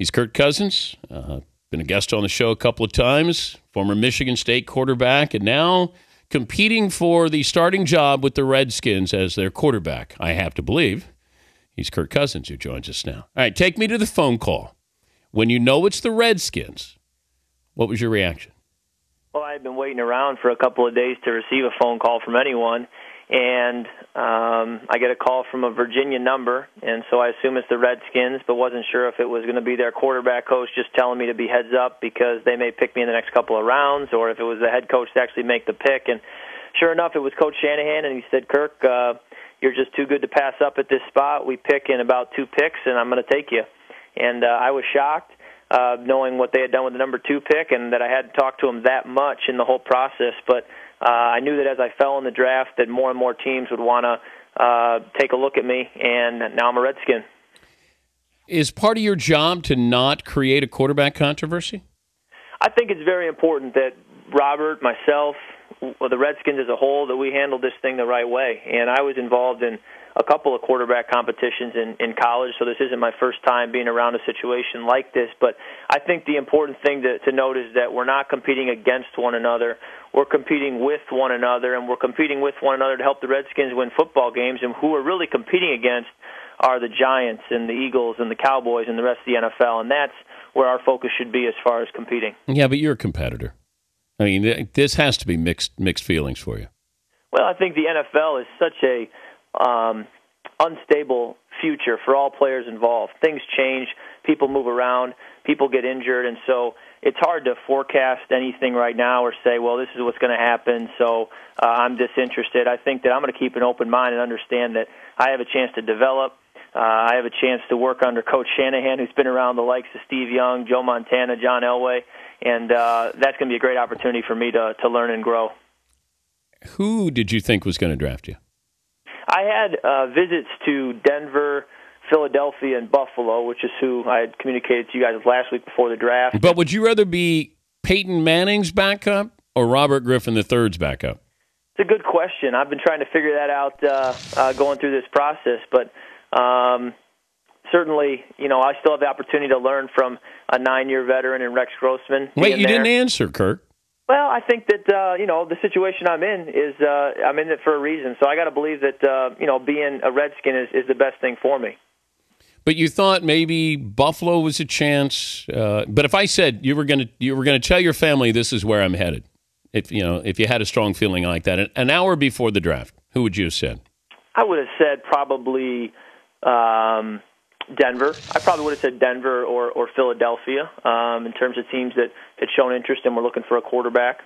He's Kirk Cousins, been a guest on the show a couple of times, former Michigan State quarterback, and now competing for the starting job with the Redskins as their quarterback, I have to believe. He's Kirk Cousins, who joins us now. All right, take me to the phone call. When you know it's the Redskins, what was your reaction? Well, I had been waiting around for a couple of days to receive a phone call from anyone, and I get a call from a Virginia number, and so I assume it's the Redskins, but wasn't sure if it was going to be their quarterback coach just telling me to be heads up because they may pick me in the next couple of rounds, or if it was the head coach to actually make the pick. And sure enough, it was Coach Shanahan, and he said, Kirk, you're just too good to pass up at this spot. We pick in about 2 picks, and I'm going to take you. And I was shocked, knowing what they had done with the number 2 pick and that I hadn't talked to him that much in the whole process. But I knew that as I fell in the draft that more and more teams would want to take a look at me, and now I'm a Redskin. Is part of your job to not create a quarterback controversy? I think it's very important that Robert, myself, the Redskins as a whole, that we handle this thing the right way. And I was involved in a couple of quarterback competitions in college, so this isn't my first time being around a situation like this. But I think the important thing to note is that we're not competing against one another. We're competing with one another, and we're competing with one another to help the Redskins win football games. And who we're really competing against are the Giants and the Eagles and the Cowboys and the rest of the NFL, and that's where our focus should be as far as competing. Yeah, but you're a competitor. I mean, this has to be mixed feelings for you. Well, I think the NFL is such a unstable future for all players involved. Things change, people move around, people get injured, and so it's hard to forecast anything right now or say, well, this is what's going to happen, so I'm disinterested. I think that I'm going to keep an open mind and understand that I have a chance to develop. I have a chance to work under Coach Shanahan, who's been around the likes of Steve Young, Joe Montana, John Elway, and that's going to be a great opportunity for me to learn and grow. Who did you think was going to draft you? I had visits to Denver, Philadelphia, and Buffalo, which is who I had communicated to you guys last week before the draft. But would you rather be Peyton Manning's backup or Robert Griffin III's backup? It's a good question. I've been trying to figure that out going through this process, but certainly, I still have the opportunity to learn from a 9-year veteran in Rex Grossman. Wait, you didn't answer, Kirk. Well, I think that, the situation I'm in is I'm in it for a reason. So I got to believe that, being a Redskin is the best thing for me. But you thought maybe Buffalo was a chance. But if I said you were going to tell your family this is where I'm headed, if you had a strong feeling like that, an hour before the draft, who would you have said? I would have said probably Denver. I probably would have said Denver or Philadelphia in terms of teams that had shown interest and were looking for a quarterback.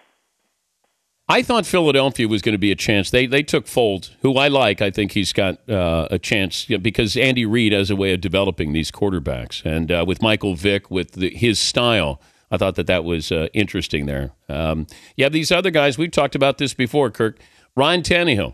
I thought Philadelphia was going to be a chance. They took Foles, who I like. I think he's got a chance because Andy Reid has a way of developing these quarterbacks. And with Michael Vick, with his style, I thought that was interesting there. You have these other guys. We've talked about this before, Kirk. Ryan Tannehill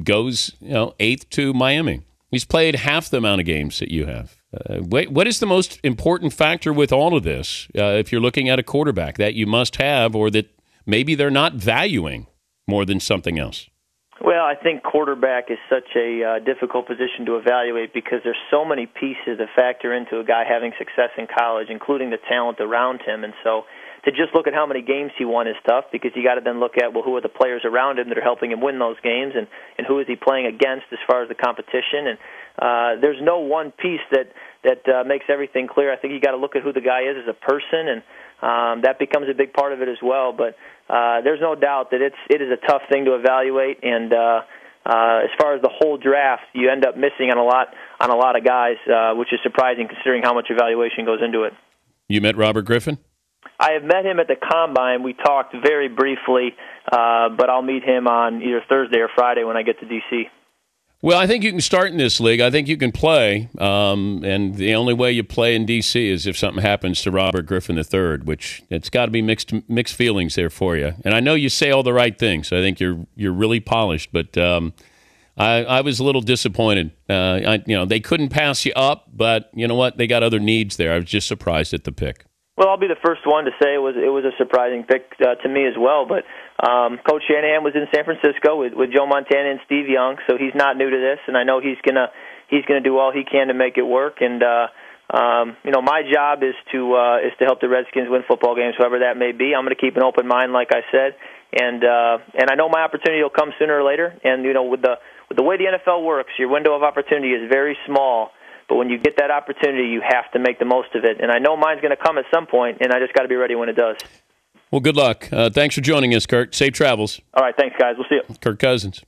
goes 8th to Miami. He's played half the amount of games that you have. What is the most important factor with all of this, if you're looking at a quarterback, that you must have or that maybe they're not valuing more than something else? Well, I think quarterback is such a difficult position to evaluate because there's so many pieces that factor into a guy having success in college, including the talent around him. And so to just look at how many games he won is tough because you got to then look at, well, who are the players around him that are helping him win those games and who is he playing against as far as the competition. And there's no one piece that makes everything clear. I think you got to look at who the guy is as a person, and that becomes a big part of it as well. But there's no doubt that it is a tough thing to evaluate, and as far as the whole draft, you end up missing on a lot of guys, which is surprising considering how much evaluation goes into it. You met Robert Griffin? I have met him at the Combine. We talked very briefly, but I'll meet him on either Thursday or Friday when I get to D.C. Well, I think you can start in this league. I think you can play, and the only way you play in D.C. is if something happens to Robert Griffin III, which it's got to be mixed feelings there for you. And I know you say all the right things. I think you're really polished, but I was a little disappointed. They couldn't pass you up, but you know what? They got other needs there. I was just surprised at the pick. Well, I'll be the first one to say it was a surprising pick to me as well. But Coach Shanahan was in San Francisco with Joe Montana and Steve Young, so he's not new to this, and I know he's gonna do all he can to make it work. And My job is to help the Redskins win football games, whoever that may be. I'm going to keep an open mind, like I said, and I know my opportunity will come sooner or later. And with the way the NFL works, your window of opportunity is very small. But when you get that opportunity, you have to make the most of it. And I know mine's going to come at some point, and I just got to be ready when it does. Well, good luck. Thanks for joining us, Kirk. Safe travels. All right, thanks, guys. We'll see you. Kirk Cousins.